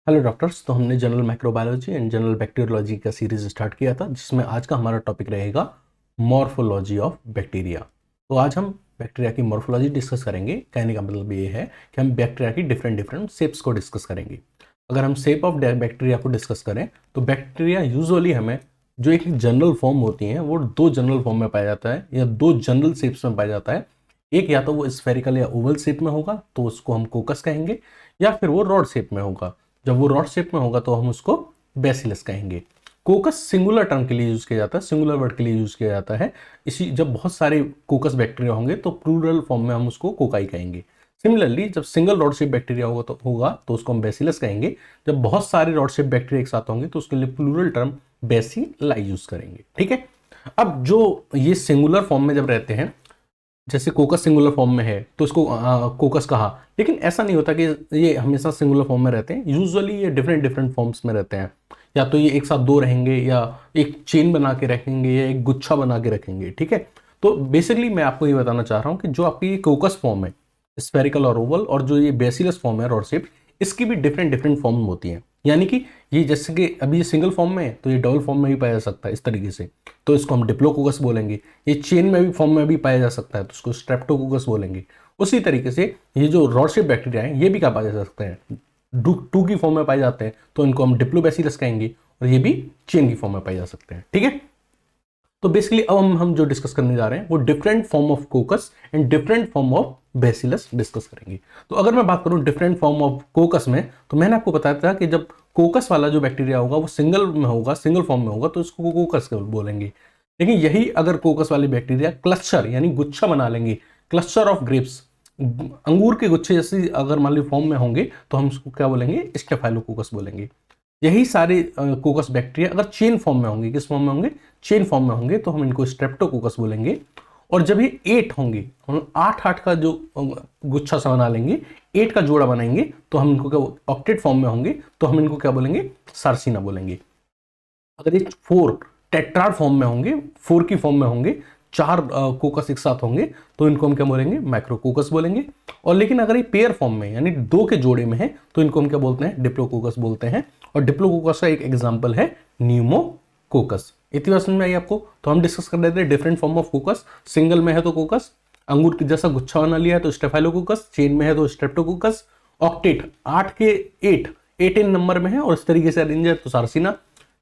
Hello doctors. तो हमने general microbiology and general bacteriology का सीरीज स्टार्ट किया था, जिसमें आज का हमारा टॉपिक रहेगा मॉर्फोलॉजी ऑफ बैक्टीरिया। तो आज हम बैक्टीरिया की मॉर्फोलॉजी डिस्कस करेंगे। कहने का मतलब ये है कि हम बैक्टीरिया की डिफरेंट डिफरेंट शेप्स को डिस्कस करेंगे। अगर हम शेप ऑफ बैक्टीरिया को डिस्कस करें तो बैक्टीरिया यूजुअली हमें जो एक जनरल फॉर्म होती हैं वो दो जनरल फॉर्म में पाया जाता है या दो जनरल शेप्स में पाया जाता है। एक या तो वो स्फेरिकल या ओवल शेप में होगा तो उसको हम कोकस कहेंगे, या फिर वो रॉड शेप में होगा। जब वो रॉड शेप में होगा तो हम उसको बेसिलस कहेंगे। कोकस सिंगुलर टर्म के लिए यूज किया जाता है, सिंगुलर वर्ड के लिए यूज किया जाता है। इसी जब बहुत सारे कोकस बैक्टीरिया होंगे तो प्लूरल फॉर्म में हम उसको कोकाई कहेंगे। सिमिलरली जब सिंगल रॉड शेप बैक्टीरिया होगा तो उसको हम बेसिलस कहेंगे। जब बहुत सारे रॉड शेप बैक्टीरिया एक साथ होंगे तो उसके लिए प्लूरल टर्म बेसिलाई यूज करेंगे। ठीक है। अब जो ये सिंगुलर फॉर्म में जब रहते हैं, जैसे कोकस सिंगुलर फॉर्म में है तो इसको कोकस कहा, लेकिन ऐसा नहीं होता कि ये हमेशा सिंगुलर फॉर्म में रहते हैं। यूजुअली ये डिफरेंट डिफरेंट फॉर्म्स में रहते हैं। या तो ये एक साथ दो रहेंगे, या एक चेन बना के रखेंगे, या एक गुच्छा बना के रखेंगे। ठीक है। तो बेसिकली मैं आपको ये बताना चाह रहा हूँ कि जो आपकी ये कोकस फॉर्म है, स्फेरिकल और ओवल, और जो ये बेसिलस फॉर्म है रॉड शेप, इसकी भी डिफरेंट डिफरेंट फॉर्म होती हैं। यानी कि ये जैसे कि अभी ये सिंगल फॉर्म में है तो ये डबल फॉर्म में भी पाया जा सकता है इस तरीके से, तो इसको हम डिप्लोकोकस बोलेंगे। ये चेन में भी फॉर्म में भी पाया जा सकता है तो इसको स्ट्रेप्टोकोकस बोलेंगे। उसी तरीके से ये जो रॉड शेप बैक्टीरिया है ये भी क्या पाए जा सकते हैं, टू की फॉर्म में पाए जाते हैं तो इनको हम डिप्लोबैसिलस कहेंगे, और ये भी चेन की फॉर्म में पाए जा सकते हैं। ठीक है। तो बेसिकली अब हम जो डिस्कस करने जा रहे हैं वो different form of कोकस and different form of bacillus discuss करेंगे। तो अगर मैं बात करूं डिफरेंट फॉर्म ऑफ कोकस में, तो मैंने आपको बताया था कि जब कोकस वाला जो बैक्टीरिया होगा वो सिंगल में होगा, सिंगल फॉर्म में होगा तो इसको कोकस बोलेंगे। लेकिन यही अगर कोकस वाले बैक्टीरिया क्लस्टर यानी गुच्छा बना लेंगे, क्लस्टर ऑफ ग्रेप्स, अंगूर के गुच्छे जैसी अगर मान ली फॉर्म में होंगे तो हम उसको क्या बोलेंगे, स्टेफाइलोकोकस बोलेंगे। यही सारे कोकस बैक्टीरिया अगर चेन फॉर्म में होंगे, किस फॉर्म में होंगे, चेन फॉर्म में होंगे, तो हम इनको स्ट्रेप्टोकोकस बोलेंगे। और जब ये 8 होंगे, हम 8 का जो गुच्छा सा बना लेंगे, 8 का जोड़ा बनाएंगे, तो हम इनको क्या, ऑक्टेट फॉर्म में होंगे तो हम इनको क्या बोलेंगे, सार्सिना बोलेंगे। अगर ये 4 टेट्राड फॉर्म में होंगे, 4 की फॉर्म में होंगे, 4 कोकस एक साथ होंगे तो इनको हम क्या बोलेंगे, माइक्रोकोकस बोलेंगे। और लेकिन अगर ये पेयर फॉर्म में यानी 2 के जोड़े में है तो इनको हम क्या बोलते हैं, डिप्लोकोकस बोलते हैं। और डिप्लोकोकस का एक एग्जांपल है न्यूमोकोकस। इतनी बात समझ में आई आपको। तो हम डिस्कस कर रहे थे डिफरेंट फॉर्म ऑफ कोकस। सिंगल में है तो कोकस, अंगूर की जैसा गुच्छा बना लिया है तो स्टेफाइलोकोकस, चेन में है तो स्ट्रेप्टोकोकस, ऑक्टेट 8 के 8 18 नंबर में है और इस तरीके से अरेंज है तो सार्सिना,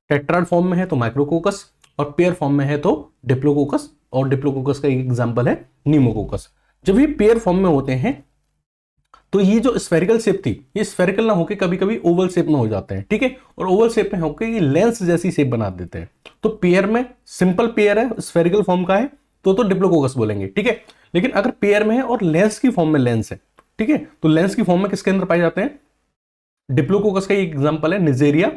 टेट्राड फॉर्म में है तो माइक्रोकोकस, और पेयर फॉर्म में है तो डिप्लोकोकस। और डिप्लोकोकस का एक एग्जांपल है न्यूमोकोकस। जब ये पेयर फॉर्म में होते हैं तो ये जो स्फेरिकल शेप थी ये स्फेरिकल ना होकर कभी कभी ओवल शेप में हो जाते हैं। ठीक है। और ओवल शेप में होकर ये लेंस जैसी शेप बना देते हैं। तो पेयर में, सिंपल पेयर है, स्फेरिकल फॉर्म का है तो डिप्लोकोकस बोलेंगे। ठीक है। लेकिन अगर पेयर में है और लेंस की फॉर्म में लेंस है, ठीक है, तो लेंस की फॉर्म में किसके अंदर पाए जाते हैं, डिप्लोकोकस का एक एग्जांपल है निजेरिया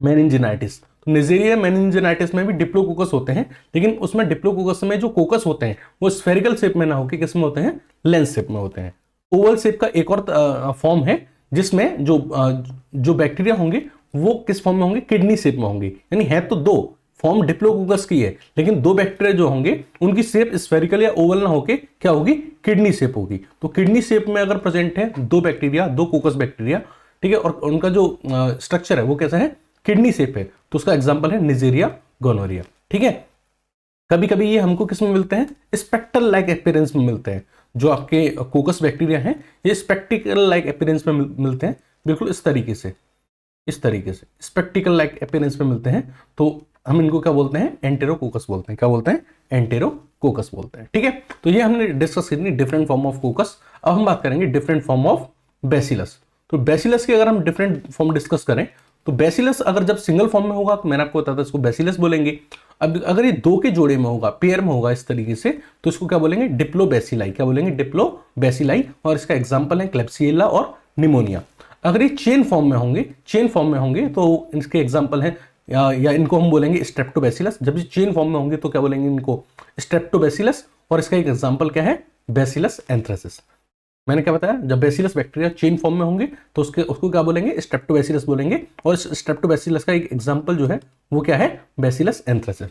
मेनिंजिनाइटिस। तो निजेरिया मेनिंजिनाइटिस में भी डिप्लोकोकस होते हैं, लेकिन उसमें डिप्लोकोकस में जो कोकस होते हैं वो स्फेरिकल शेप में ना होकर किस में होते हैं, लेंस शेप में होते हैं। ओवल शेप का एक और फॉर्म है जिसमें जो बैक्टीरिया होंगे वो किस फॉर्म में होंगे, किडनी शेप में होंगे। यानी है तो 2 फॉर्म डिप्लोकोकस की है, लेकिन 2 बैक्टीरिया जो होंगे उनकी शेप स्फेरिकल या ओवल ना होके क्या होगी, किडनी शेप होगी। तो किडनी शेप में अगर प्रेजेंट है 2 बैक्टीरिया, 2 कोकस बैक्टीरिया, ठीक है, और उनका जो स्ट्रक्चर है वो कैसा है, किडनी शेप है, तो उसका एग्जांपल है निजेरिया गोनोरिया। ठीक है। कभी कभी ये हमको किस में मिलते हैं, स्पेक्ट्रल लाइक अपीयरेंस में मिलते हैं। जो आपके कोकस बैक्टीरिया हैं ये स्पेक्टिकल लाइक अपीयरेंस में मिलते हैं, बिल्कुल इस तरीके से, इस तरीके से स्पेक्टिकल लाइक अपीयरेंस में मिलते हैं। तो हम इनको क्या बोलते हैं, एंटेरोकोकस बोलते हैं। क्या बोलते हैं, एंटेरोकोकस बोलते हैं। ठीक है। तो ये हमने डिस्कस करनी डिफरेंट फॉर्म ऑफ कोकस। अब हम बात करेंगे डिफरेंट फॉर्म ऑफ बेसिलस। तो बेसिलस की अगर हम डिफरेंट फॉर्म डिस्कस करें तो बेसिलस अगर जब सिंगल फॉर्म में होगा तो मैंने आपको बताया था इसको बेसिलस बोलेंगे। अब अगर ये 2 के जोड़े में होगा, पेयर में होगा इस तरीके से, तो इसको क्या बोलेंगे, डिप्लोबैसिलाई। क्या बोलेंगे, डिप्लोबैसिलाई। और इसका एग्जांपल है क्लेप्सिएला और निमोनिया। अगर ये चेन फॉर्म में होंगे, चेन फॉर्म में होंगे तो इसके एग्जांपल है या इनको हम बोलेंगे स्ट्रेप्टोबैसिलस। जब ये चेन फॉर्म में होंगे तो क्या बोलेंगे इनको, स्ट्रेप्टोबैसिलस। और इसका एक एग्जांपल क्या है, बैसिलस एंथ्रेसिस। मैंने क्या बताया, जब बैसिलस बैक्टीरिया चेन फॉर्म में होंगे तो उसको क्या बोलेंगे, स्ट्रेप्टोबैसिलस बोलेंगे। और इस स्ट्रेप्टोबैसिलस का एक एग्जांपल जो है वो क्या है, बैसिलस एंथ्रेसिस।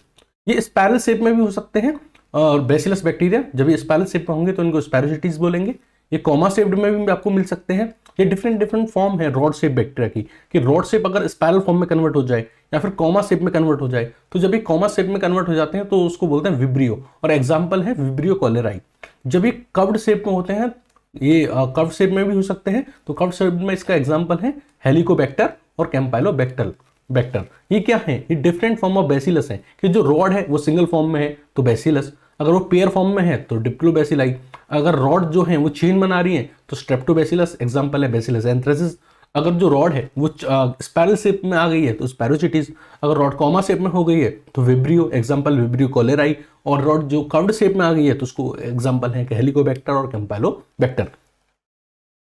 ये स्पाइरल शेप में भी हो सकते हैं। और बैसिलस बैक्टीरिया जब ये स्पाइरल शेप में होंगे तो इनको स्पायरोसिटीज बोलेंगे। ये कॉमा शेप्ड में भी आपको मिल सकते हैं। ये डिफरेंट डिफरेंट फॉर्म है रॉड शेप बैक्टीरिया की, कि रॉड शेप अगर स्पाइरल फॉर्म में कन्वर्ट हो जाए या फिर कॉमा शेप में कन्वर्ट हो जाए, तो जब ये कॉमा शेप में कन्वर्ट हो जाते हैं तो उसको बोलते हैं विब्रियो, और एग्जाम्पल है विब्रियो कॉलेराई। जब ये कर्व्ड शेप में होते हैं, ये कर्व शेप में भी हो सकते हैं, तो कर्व शेप में इसका एग्जाम्पल है हेलिकोबैक्टर और कैंपाइलोबैक्टर। ये क्या है, ये डिफरेंट फॉर्म ऑफ बैसिलस है, कि जो रॉड है वो सिंगल फॉर्म में है तो बैसिलस, अगर वो पेयर फॉर्म में है तो डिप्लोबैसिलाई, अगर रॉड जो है वो चेन बना रही है तो स्ट्रेप्टोबैसिलस, एग्जाम्पल है बैसिलस एंथ्रेसिस, अगर जो रॉड है वो स्पाइरल शेप में आ गई है तो स्पैरोचिटीज, अगर रॉड कॉमा शेप में हो गई है तो विब्रियो, एग्जाम्पल विब्रियो कॉलेराई, और रॉड जो कर्व्ड शेप में आ गई है तो उसको एग्जाम्पल है हेलिकोबैक्टर और कैंपाइलोबैक्टर।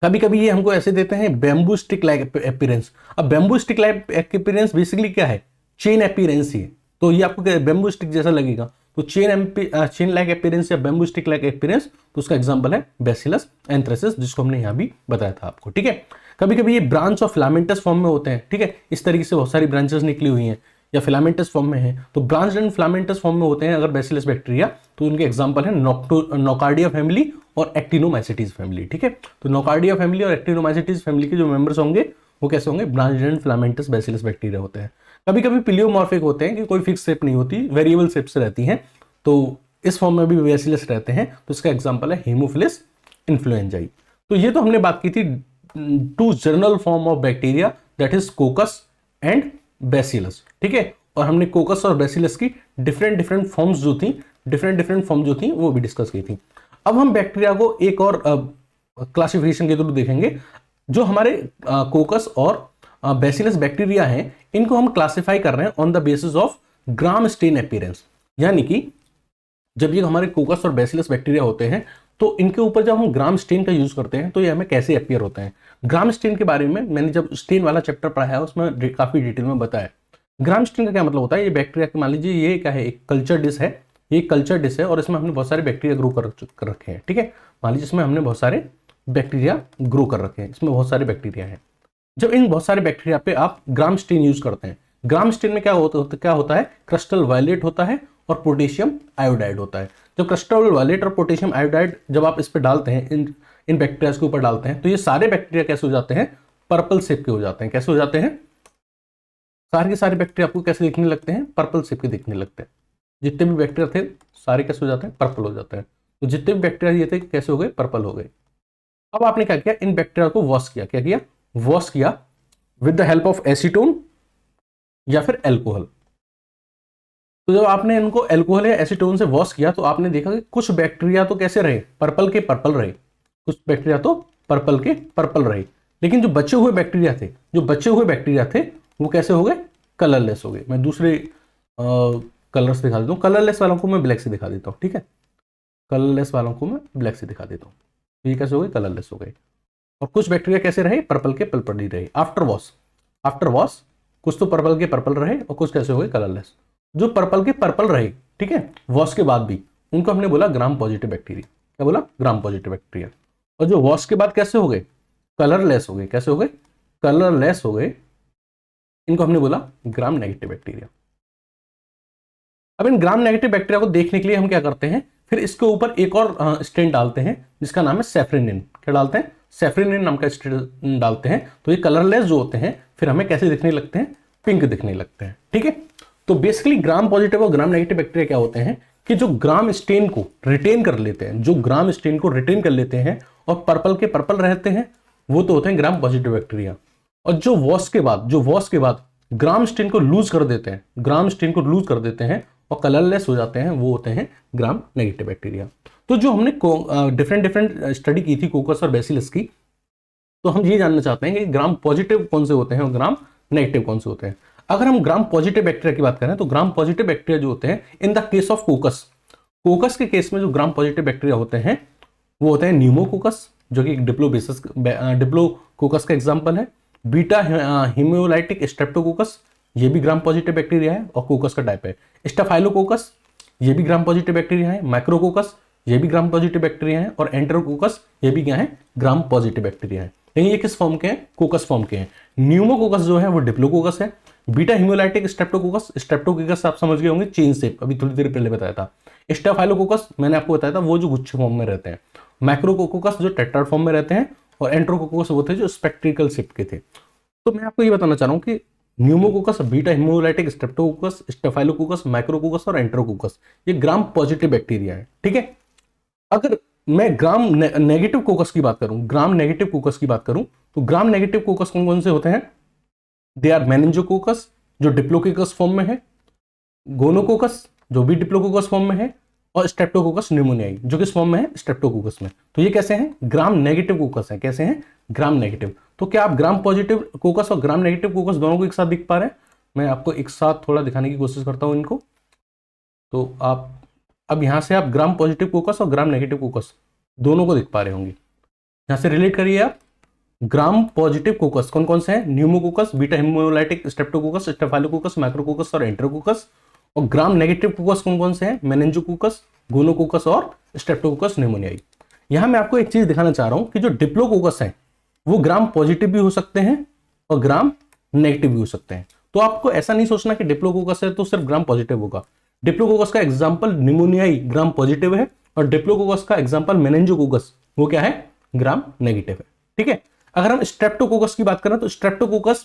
कभी कभी ये हमको ऐसे देते हैं बैम्बू स्टिक लाइक अपीयरेंस। अब bamboo stick like appearance basically क्या है, चेन अपीयरेंस ही है, तो ये आपको बैम्बू स्टिक जैसा लगेगा, तो चेन लाइक अपीयरेंस या बैम्बू स्टिक लाइक अपीयरेंस, तो उसका एग्जांपल है बैसिलस एंथ्रेसिस, जिसको हमने यहाँ भी बताया था आपको, ठीक है। कभी कभी ये ब्रांच ऑफ फिलामेंटस फॉर्म में होते हैं, ठीक है, इस तरीके से बहुत सारी ब्रांचेस निकली हुई हैं या फिलामेंटस फॉर्म में है, तो ब्रांच एंड फिलामेंटस फॉर्म में होते हैं अगर बैसिलस बैक्टीरिया, तो उनके एग्जांपल है नोकार्डिया फैमिली और एक्टिनोमाइसिटीज फैमिली, ठीक है। तो नोकार्डिया फैमिली और एक्टिनोमाइसिटीज फैमिली के जो मेंबर्स होंगे वो कैसे होंगे, branch and filamentous bacillus bacteria होते हैं। कभी कभी पिलियोमॉर्फिक होते हैं कि कोई फिक्स शेप नहीं होती, वेरिएबल शेप्स रहती हैं, तो इस फॉर्म में भी बैसिलस रहते हैं, तो इसका एग्जांपल है हेमोफिलस इन्फ्लुएंजाई। तो ये तो हमने बात की थी two general form of bacteria, that is coccus and bacillus, ठीक है। और हमने कोकस और बैसिलस की डिफरेंट फॉर्म्स जो थी वो भी डिस्कस की थी। अब हम बैक्टीरिया को एक और क्लासिफिकेशन के थ्रू देखेंगे। जो हमारे कोकस और बैसिलस बैक्टीरिया हैं, इनको हम क्लासिफाई कर रहे हैं on the basis of gram stain appearance, यानी कि जब ये हमारे कोकस और बैसिलस बैक्टीरिया होते हैं तो इनके ऊपर जब हम ग्राम स्टेन का यूज करते हैं तो ये हमें कैसे अपीयर होते हैं। ग्राम स्टेन के बारे में मैंने जब स्टेन वाला चैप्टर पढ़ाया है उसमें काफी डिटेल में बताया। ग्राम स्टेन का क्या मतलब होता है, ये बैक्टीरिया मान लीजिए ये क्या है, एक कल्चर डिश है, ये कल्चर डिश है और इसमें हमने बहुत सारे बैक्टीरिया ग्रो कर रखे हैं, ठीक है। मान लीजिए इसमें हमने बहुत सारे बैक्टीरिया ग्रो कर रखे हैं, इसमें बहुत सारे बैक्टीरिया हैं। जब इन बहुत सारे बैक्टीरिया पे आप ग्राम स्टेन यूज करते हैं, ग्राम स्टेन में क्या होता है, क्रिस्टल वायलेट होता है और पोटेशियम आयोडाइड होता है। जब क्रिस्टल वायलेट और पोटेशियम आयोडाइड जब आप इस पे डालते हैं, इन बैक्टीरिया के ऊपर डालते हैं, तो ये सारे बैक्टीरिया कैसे हो जाते हैं, पर्पल शेप के हो जाते हैं। कैसे हो जाते हैं, सारे के सारे बैक्टीरिया आपको कैसे दिखने लगते हैं, पर्पल शेप के दिखने लगते हैं। जितने भी बैक्टीरिया थे सारे कैसे हो जाते हैं, पर्पल हो जाते हैं। तो जितने भी बैक्टीरिया ये थे कैसे हो गए, पर्पल हो गए। अब आपने क्या किया, इन बैक्टीरिया को वॉश किया, क्या किया, वॉश किया with the help of acetone या फिर एल्कोहल। तो जब आपने इनको एल्कोहल या एसीटोन से वॉश किया तो आपने देखा कि कुछ बैक्टीरिया तो कैसे रहे, पर्पल के पर्पल रहे, कुछ बैक्टीरिया तो पर्पल के पर्पल रहे, लेकिन जो बचे हुए बैक्टीरिया थे वो कैसे हो गए, कलरलेस हो गए। मैं दूसरे कलर्स दिखा देता हूँ, कलरलेस वालों को मैं ब्लैक से दिखा देता हूँ, ठीक है, कलरलेस वालों को मैं ब्लैक से दिखा देता हूँ। ये कैसे हो गए, कलरलेस हो गए। और कुछ बैक्टीरिया कैसे रहे, पर्पल के पर्पल ही रहे। आफ्टर वॉश कुछ तो पर्पल के पर्पल रहे और कुछ कैसे हो गए, कलरलेस। जो पर्पल के पर्पल रहे, ठीक है, वॉश के बाद भी, उनको हमने बोला ग्राम पॉजिटिव बैक्टीरिया। क्या बोला, ग्राम पॉजिटिव बैक्टीरिया। और जो वॉश के बाद कैसे हो गए, कलरलेस हो गए। कैसे हो गए, कलरलेस हो गए, इनको हमने बोला ग्राम नेगेटिव बैक्टीरिया। अब इन ग्राम नेगेटिव बैक्टीरिया को देखने के लिए हम क्या करते हैं, फिर इसके ऊपर एक और स्टेन डालते हैं जिसका नाम है सेफ्रिनिन। क्या डालते हैं, सेफ्रिनिन नाम का स्टेन डालते हैं। तो ये कलरलेस जो होते हैं फिर हमें कैसे दिखने लगते हैं, पिंक दिखने लगते हैं, ठीक है। तो बेसिकली ग्राम पॉजिटिव और ग्राम नेगेटिव बैक्टीरिया क्या होते हैं कि जो ग्राम स्टेन को रिटेन कर लेते हैं, और पर्पल के पर्पल रहते हैं, वो तो होते हैं ग्राम पॉजिटिव बैक्टीरिया। और जो वॉश के बाद ग्राम स्टेन को लूज कर देते हैं और कलरलेस हो जाते हैं, वो होते हैं ग्राम नेगेटिव बैक्टीरिया। तो जो हमने डिफरेंट स्टडी की थी कोकस और बैसिलस की, तो हम ये जानना चाहते हैं कि ग्राम पॉजिटिव कौन से होते हैं और ग्राम नेगेटिव कौन से होते हैं। अगर हम ग्राम पॉजिटिव बैक्टीरिया की बात करें तो ग्राम पॉजिटिव बैक्टीरिया जो होते हैं इन द केस ऑफ कोकस के केस में जो ग्राम पॉजिटिव बैक्टीरिया होते हैं वो होते हैं न्यूमोकोकस, जो कि डिप्लोकोकस का एग्जाम्पल है। बीटा हीमोलाइटिक स्ट्रेप्टोकोकस, ये भी ग्राम पॉजिटिव बैक्टीरिया है और कोकस का टाइप है। स्टाफाइलोकोकस, ये भी ग्राम पॉजिटिव बैक्टीरिया है। माइक्रोकोकस, ये भी ग्राम पॉजिटिव बैक्टीरिया है। और एंटेरोकोकस, ये भी क्या है, ग्राम पॉजिटिव बैक्टीरिया है। लेकिन ये किस फॉर्म के हैं, कोकस फॉर्म के हैं। न्यूमोकोकस जो है वो डिप्लोकोकस है। बीटा हीमोलाइटिक स्ट्रेप्टोकोकस आप समझ गए होंगे, चेन शेप, अभी थोड़ी देर पहले बताया था। स्टाफाइलोकोकस मैंने आपको बताया था, वो जो गुच्छे फॉर्म में रहते हैं। माइक्रोकोकस जो टेट्राड फॉर्म में रहते हैं। और एंट्रोकोकस वो थे जो स्पेक्ट्रिकल शिप के थे। तो मैं आपको ये बताना चाह रहा हूँ कि pneumococcus, beta haemolytic, Streptococcus, staphylococcus, micrococcus और एंट्रोकोकस ये ग्राम पॉजिटिव बैक्टीरिया है। ठीक है, अगर मैं ग्राम नेगेटिव कोकस की बात करूं, ग्राम नेगेटिव कोकस की बात करूं, तो ग्राम नेगेटिव कोकस कौन कौन से होते हैं? दे आर मेनिंजोकोकस जो डिप्लोकोकस फॉर्म में है, गोनोकोकस जो भी डिप्लोकोकस फॉर्म में है, और स्ट्रेप्टोकोकस न्यूमोनियाई जो किस फॉर्म में है? स्ट्रेप्टोकोकस में। तो ये कैसे हैं? ग्राम नेगेटिव कोकस है। कैसे हैं? Gram negative. तो क्या आप ग्राम पॉजिटिव कोकस और ग्राम नेगेटिव कोकस दोनों को एक साथ दिख पा रहे हैं? मैं आपको एक साथ थोड़ा दिखाने की कोशिश करता हूं इनको। तो आप अब यहां से आप ग्राम पॉजिटिव कोकस और ग्राम नेगेटिव कोकस दोनों को दिख पा रहे होंगे। यहां से रिलेट करिए आप। ग्राम पॉजिटिव कोकस कौन कौन से हैं? Pneumococcus, beta haemolytic, Streptococcus, staphylococcus, micrococcus और एंट्रोकोकस। और ग्राम नेगेटिव कोकस कौन कौन से हैं? मेनिंजोकोकस, गोनोकोकस और स्ट्रेप्टोकोकस न्यूमोनियाई। यहां मैं आपको एक चीज दिखाना चाह रहा हूं कि जो डिप्लोकोकस हैं वो ग्राम पॉजिटिव भी हो सकते हैं और ग्राम नेगेटिव भी हो सकते हैं। तो आपको ऐसा नहीं सोचना कि डिप्लोकोकस है तो सिर्फ ग्राम पॉजिटिव होगा। डिप्लोकोकस का एग्जांपल न्यूमोनियाई ग्राम पॉजिटिव है, और डिप्लोकोकस का एग्जांपल मेनिंजोकोकस वो क्या है? ग्राम नेगेटिव है। ठीक है, अगर हम स्ट्रेप्टोकोकस की बात करें तो स्ट्रेप्टोकोकस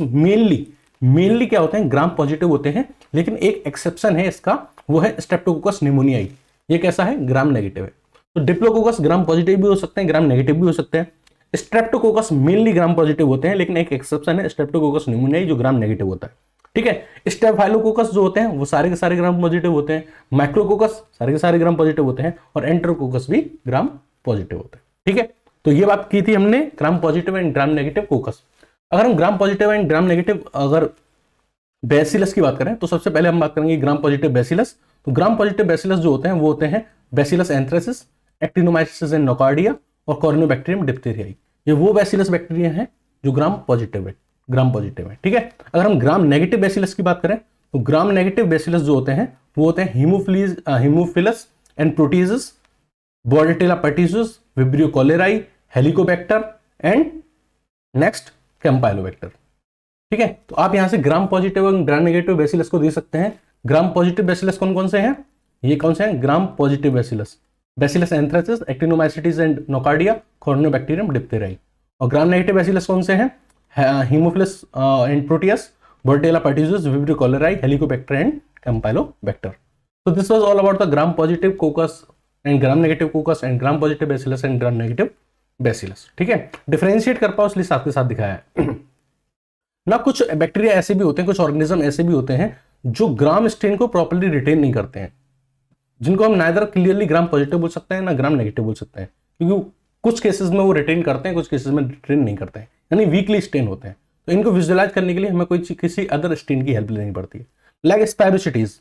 मेनली क्या होते हैं? ग्राम पॉजिटिव होते हैं, लेकिन एक एक्सेप्शन है इसका, वो है स्ट्रेप्टोकोकस न्यूमोनियाई। ये कैसा है? ग्राम नेगेटिव है। तो डिप्लोकोकस ग्राम पॉजिटिव भी हो सकते हैं, ग्राम नेगेटिव भी हो सकते हैं। स्ट्रेप्टोकोकस मेनली ग्राम पॉजिटिव होते हैं, लेकिन एक एक्सेप्शन है स्ट्रेप्टोकोकस न्यूमोनियाई जो ग्राम नेगेटिव होता है। ठीक है, स्टेफाइलोकोकस जो होते हैं वो सारे के सारे ग्राम पॉजिटिव होते हैं, माइक्रोकोकस सारे के सारे ग्राम पॉजिटिव होते हैं, और एंट्रोकोकस भी ग्राम पॉजिटिव होते हैं। ठीक है, तो ये बात की थी हमने gram positive and gram negative कोकस। अगर हम gram positive and gram negative अगर बैसिलस की बात करें तो सबसे पहले हम बात करेंगे ग्राम पॉजिटिव बैसिलस। तो ग्राम पॉजिटिव बैसिलस जो होते हैं वो होते हैं bacillus anthracis, Actinomyces and nocardia और कॉर्नियोबैक्टीरियम डिप्थीरियाई। ये वो बैसिलस बैक्टीरिया हैं जो ग्राम पॉजिटिव है। ठीक है, अगर हम ग्राम नेगेटिव बैसिलस की बात करें तो ग्राम नेगेटिव बैसिलस जो होते हैं वो होते हैं Haemophilus and Proteus, Bordetella pertussis, Vibrio cholerae, Helicobacter and next Campylobacter. ठीक है, तो आप यहां से ग्राम पॉजिटिव और ग्राम नेगेटिव बैसिलस को दे सकते हैं। ग्राम पॉजिटिव बैसिलस कौन कौन से हैं? ये कौन से हैं? Gram positive bacillus, Bacillus anthracis, Actinomyces and Nocardia, Corynebacterium diphtheriae. और ग्राम नेगेटिव बैसिलस कौन से हैं? Haemophilus and Proteus, Bordetella pertussis, Vibrio cholerae, Helicobacter and Campylobacter. So this was all about the gram positive coccus and gram negative coccus and gram positive bacillus and gram negative bacillus। ठीक है, differentiate कर पाओ इसलिए साथ के साथ दिखाया है ना। कुछ बैक्टीरिया ऐसे भी होते हैं, कुछ ऑर्गेनिज्म ऐसे भी होते हैं जो ग्राम स्ट्रेन को प्रॉपर्ली रिटेन नहीं करते हैं, जिनको हम नाइदर क्लियरली ग्राम पॉजिटिव बोल सकते हैं ना ग्राम नेगेटिव बोल सकते हैं, क्योंकि कुछ केसेस में वो रिटेन करते हैं, कुछ केसेस में रिटेन नहीं करते हैं, यानी वीकली स्ट्रेन होते हैं। तो इनको विजुअलाइज करने के लिए हमें कोई किसी अदर स्ट्रेन की हेल्प लेनी पड़ती है, लाइक स्पायरोसिटीज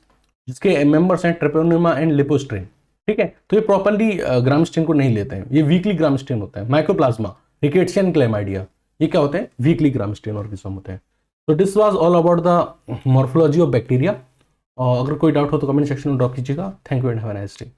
जिसके मेंबर्स हैं ट्रेपोनिमा एंड लिपोस्ट्रेन। ठीक है, तो ये प्रॉपर्ली ग्राम स्ट्रेन को नहीं लेते हैं, ये वीकली ग्राम स्ट्रेन होता है। माइकोप्लाज्मा, रिकेट्सिया, क्लेमाइडिया, ये क्या होते हैं? वीकली ग्राम स्ट्रेन ऑर्गेनिज्म होते हैं। तो this was all about the morphology of bacteria. और अगर कोई डाउट हो तो कमेंट सेक्शन में ड्रॉप कीजिएगा। Thank you and have a nice day.